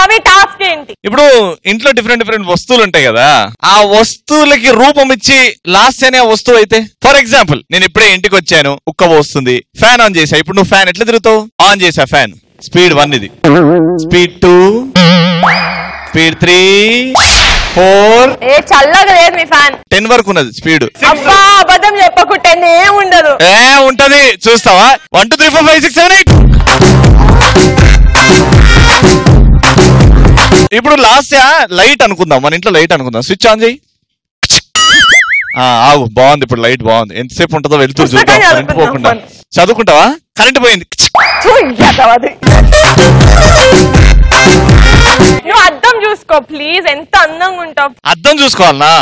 అవి టాస్క్ ఏంటి? ఇప్పుడు ఇంట్లో డిఫరెంట్ వస్తువులు ఉంటాయి కదా, ఆ వస్తువులకి రూపం ఇచ్చి లాస్ట్ అనే వస్తువు అయితే, ఫర్ ఎగ్జాంపుల్ నేను ఇప్పుడే ఇంటికి వచ్చాను, ఉక్క వస్తుంది, ఫ్యాన్ ఆన్ చేసా. ఇప్పుడు నువ్వు ఫ్యాన్ ఎట్లా తిరుగుతావు? ఆన్ చేసా ఫ్యాన్, స్పీడ్ 1 ఇది, స్పీడ్ 2, స్పీడ్ 3, 4. చల్లగా లేదు మీ ఫ్యాన్. 10 వరకు ఉన్నది స్పీడ్. అబ్బా అబద్ధం చెప్పకు, 10 ఏం ఉండదు. ఉంటది, చూస్తావా? 1 2 3 4 5 6 7 8. ఇప్పుడు లాస్ట్ లైట్ అనుకుందాం, మన ఇంట్లో లైట్ అనుకుందాం. స్విచ్ ఆన్ చేయి. ఆగు, బాగుంది, ఇప్పుడు లైట్ బాగుంది. ఎంతసేపు ఉంటుందో వెళ్తూ చూద్దాం, కరెంట్ పోకుండా. చదువుకుంటావా? కరెంట్ పోయింది. నువ్వు అద్దం చూసుకో ప్లీజ్, ఎంత అందంగా ఉంటావు. అద్దం చూసుకోవాలనా?